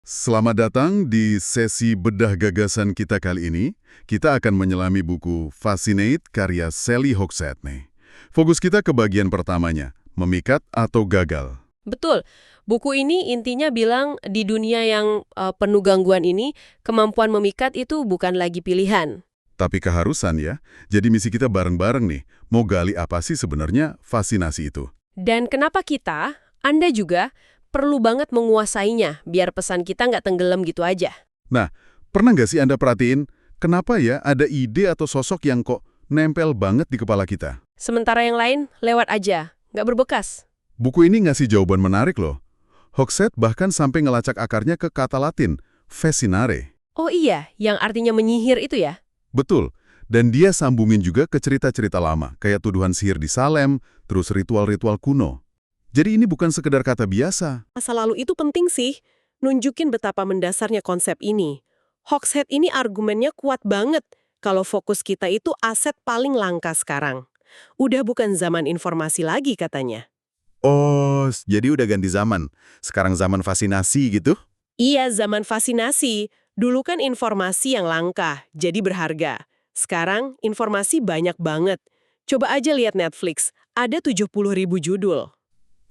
Selamat datang di sesi bedah gagasan kita kali ini. Kita akan menyelami buku Fascinate karya Sally Hogshead nih. Fokus kita ke bagian pertamanya, memikat atau gagal. Betul. Buku ini intinya bilang di dunia yang penuh gangguan ini, kemampuan memikat itu bukan lagi pilihan. Tapi keharusan ya, jadi misi kita bareng-bareng nih, mau gali apa sih sebenarnya fascinasi itu. Dan kenapa kita, Anda juga, perlu banget menguasainya, biar pesan kita nggak tenggelam gitu aja. Nah, pernah nggak sih Anda perhatiin, kenapa ya ada ide atau sosok yang kok nempel banget di kepala kita? Sementara yang lain, lewat aja, nggak berbekas. Buku ini ngasih jawaban menarik loh. Hogshead bahkan sampai ngelacak akarnya ke kata Latin, fascinare. Oh iya, yang artinya menyihir itu ya? Betul, dan dia sambungin juga ke cerita-cerita lama, kayak tuduhan sihir di Salem, terus ritual-ritual kuno. Jadi ini bukan sekedar kata biasa. Masa lalu itu penting sih, nunjukin betapa mendasarnya konsep ini. Hogshead ini argumennya kuat banget kalau fokus kita itu aset paling langka sekarang. Udah bukan zaman informasi lagi katanya. Oh, jadi udah ganti zaman. Sekarang zaman fascinasi gitu? Iya, zaman fascinasi. Dulu kan informasi yang langka, jadi berharga. Sekarang informasi banyak banget. Coba aja lihat Netflix, ada 70.000 judul.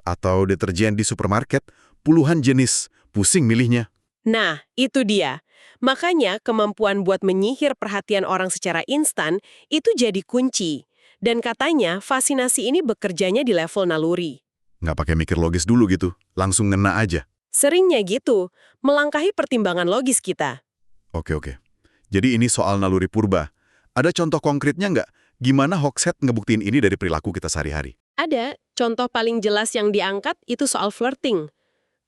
Atau deterjen di supermarket, puluhan jenis, pusing milihnya. Nah, itu dia. Makanya kemampuan buat menyihir perhatian orang secara instan itu jadi kunci. Dan katanya fascinasi ini bekerjanya di level naluri. Nggak pakai mikir logis dulu gitu, langsung ngena aja. Seringnya gitu, melangkahi pertimbangan logis kita. Oke. Jadi ini soal naluri purba. Ada contoh konkretnya nggak? Gimana Hogshead ngebuktiin ini dari perilaku kita sehari-hari? Ada, contoh paling jelas yang diangkat itu soal flirting.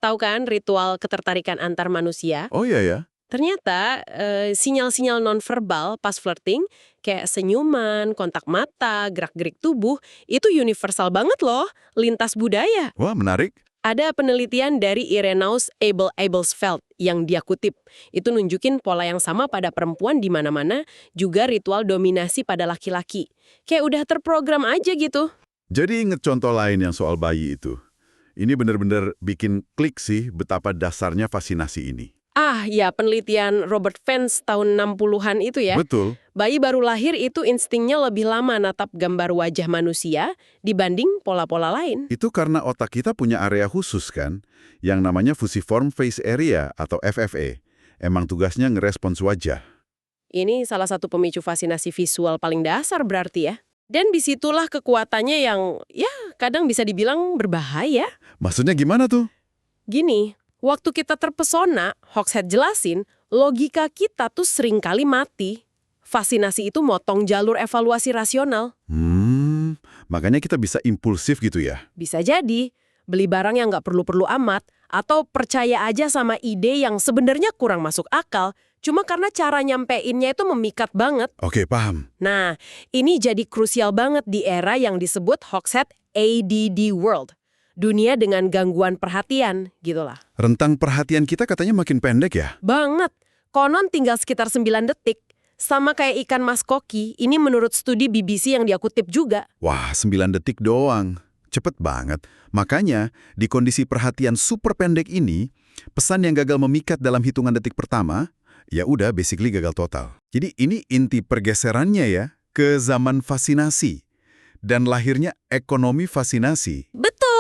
Tahu kan ritual ketertarikan antar manusia? Oh iya ya. Ternyata sinyal-sinyal nonverbal pas flirting, kayak senyuman, kontak mata, gerak-gerik tubuh, itu universal banget loh, lintas budaya. Wah, menarik. Ada penelitian dari Irenaeus Abel Abelsfeld yang dia kutip. Itu nunjukin pola yang sama pada perempuan di mana-mana, juga ritual dominasi pada laki-laki. Kayak udah terprogram aja gitu. Jadi inget contoh lain yang soal bayi itu. Ini benar-benar bikin klik sih betapa dasarnya fascinasi ini. Ah, ya penelitian Robert Vance tahun 60-an itu ya. Betul. Bayi baru lahir itu instingnya lebih lama natap gambar wajah manusia dibanding pola-pola lain. Itu karena otak kita punya area khusus kan, yang namanya fusiform face area atau FFA. Emang tugasnya ngerespons wajah. Ini salah satu pemicu fascinasi visual paling dasar berarti ya. Dan disitulah kekuatannya yang ya kadang bisa dibilang berbahaya. Maksudnya gimana tuh? Gini, waktu kita terpesona, Hogshead jelasin, logika kita tuh seringkali mati. Fascinasi itu motong jalur evaluasi rasional. Makanya kita bisa impulsif gitu ya? Bisa jadi, beli barang yang nggak perlu-perlu amat, atau percaya aja sama ide yang sebenarnya kurang masuk akal, cuma karena cara nyampeinnya itu memikat banget. Oke, paham. Nah, ini jadi krusial banget di era yang disebut Hogshead ADD World. Dunia dengan gangguan perhatian, gitulah. Rentang perhatian kita katanya makin pendek ya? Banget. Konon tinggal sekitar 9 detik. Sama kayak ikan mas koki, ini menurut studi BBC yang dia kutip juga. Wah, 9 detik doang. Cepet banget. Makanya, di kondisi perhatian super pendek ini, pesan yang gagal memikat dalam hitungan detik pertama, ya udah basically gagal total. Jadi ini inti pergeserannya ya, ke zaman fascinasi. Dan lahirnya ekonomi fascinasi. Betul.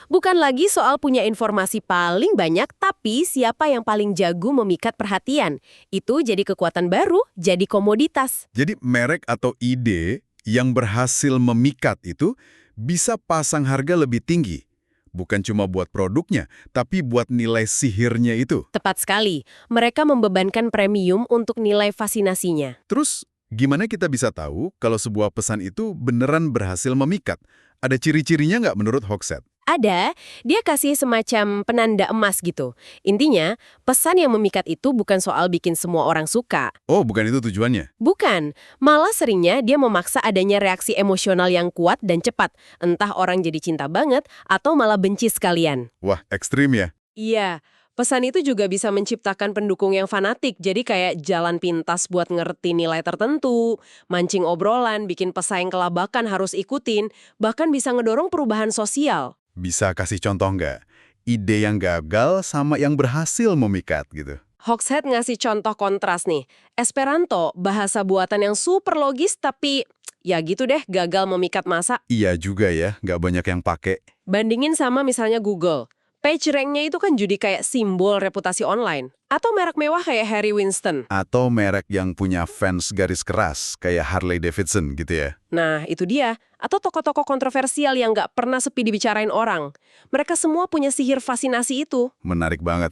Bukan lagi soal punya informasi paling banyak, tapi siapa yang paling jago memikat perhatian. Itu jadi kekuatan baru, jadi komoditas. Jadi merek atau ide yang berhasil memikat itu bisa pasang harga lebih tinggi. Bukan cuma buat produknya, tapi buat nilai sihirnya itu. Tepat sekali. Mereka membebankan premium untuk nilai fascinasinya. Terus, gimana kita bisa tahu kalau sebuah pesan itu beneran berhasil memikat? Ada ciri-cirinya nggak menurut Hogshead? Ada, dia kasih semacam penanda emas gitu. Intinya, pesan yang memikat itu bukan soal bikin semua orang suka. Oh, bukan itu tujuannya? Bukan, malah seringnya dia memaksa adanya reaksi emosional yang kuat dan cepat. Entah orang jadi cinta banget atau malah benci sekalian. Wah, ekstrim ya? Iya, pesan itu juga bisa menciptakan pendukung yang fanatik. Jadi kayak jalan pintas buat ngerti nilai tertentu, mancing obrolan, bikin pesaing kelabakan harus ikutin, bahkan bisa ngedorong perubahan sosial. Bisa kasih contoh nggak? ide yang gagal sama yang berhasil memikat gitu. Hogshead ngasih contoh kontras nih. Esperanto, bahasa buatan yang super logis tapi ya gitu deh, gagal memikat massa. Iya juga ya, nggak banyak yang pakai. Bandingin sama misalnya Google. Page rank-nya itu kan jadi kayak simbol reputasi online. Atau merek mewah kayak Harry Winston. Atau merek yang punya fans garis keras, kayak Harley Davidson gitu ya. Nah, itu dia. Atau tokoh-tokoh kontroversial yang nggak pernah sepi dibicarain orang. Mereka semua punya sihir fascinasi itu. Menarik banget.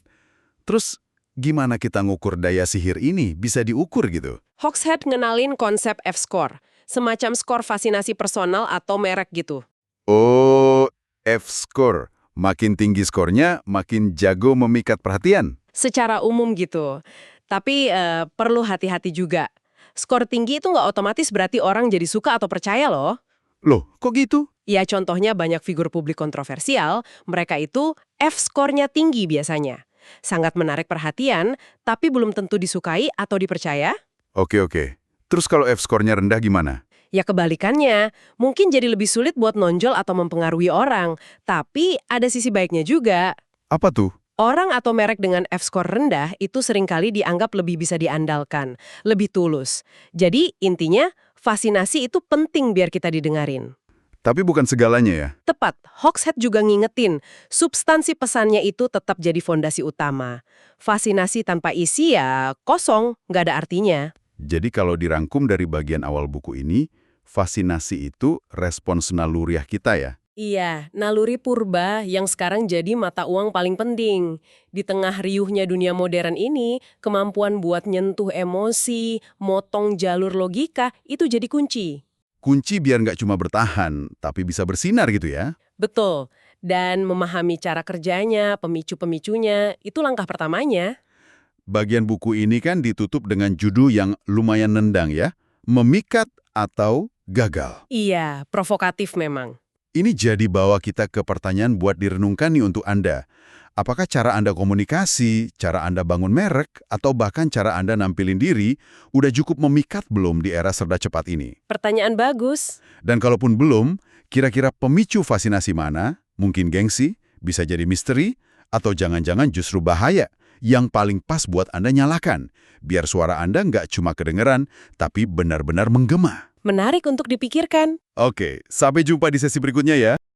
Terus, gimana kita ngukur daya sihir ini bisa diukur gitu? Hogshead ngenalin konsep F-score. Semacam skor fascinasi personal atau merek gitu. Oh, F-score. Makin tinggi skornya, makin jago memikat perhatian. Secara umum gitu. Tapi perlu hati-hati juga. Skor tinggi itu nggak otomatis berarti orang jadi suka atau percaya loh. Loh, kok gitu? Ya contohnya banyak figur publik kontroversial, mereka itu F-skornya tinggi biasanya. Sangat menarik perhatian, tapi belum tentu disukai atau dipercaya. Oke. Terus kalau F-skornya rendah gimana? Ya kebalikannya, mungkin jadi lebih sulit buat nonjol atau mempengaruhi orang. Tapi ada sisi baiknya juga. Apa tuh? Orang atau merek dengan F-score rendah itu seringkali dianggap lebih bisa diandalkan, lebih tulus. Jadi intinya, fascinasi itu penting biar kita didengarin. Tapi bukan segalanya ya. Tepat, Hogshead juga ngingetin, substansi pesannya itu tetap jadi fondasi utama. Fascinasi tanpa isi ya kosong, nggak ada artinya. Jadi kalau dirangkum dari bagian awal buku ini, fascinasi itu respons naluriah kita ya. Iya, naluri purba yang sekarang jadi mata uang paling penting. Di tengah riuhnya dunia modern ini, kemampuan buat nyentuh emosi, motong jalur logika, itu jadi kunci. Kunci biar nggak cuma bertahan, tapi bisa bersinar gitu ya. Betul. Dan memahami cara kerjanya, pemicu-pemicunya, itu langkah pertamanya. Bagian buku ini kan ditutup dengan judul yang lumayan nendang ya. Memikat atau gagal. Iya, provokatif memang. Ini jadi bawa kita ke pertanyaan buat direnungkan nih untuk Anda. Apakah cara Anda komunikasi, cara Anda bangun merek, atau bahkan cara Anda nampilin diri, udah cukup memikat belum di era serba cepat ini? Pertanyaan bagus. Dan kalaupun belum, kira-kira pemicu fascinasi mana? Mungkin gengsi, bisa jadi misteri, atau jangan-jangan justru bahaya yang paling pas buat Anda nyalakan, biar suara Anda nggak cuma kedengeran, tapi benar-benar menggema. Menarik untuk dipikirkan. Oke, sampai jumpa di sesi berikutnya ya.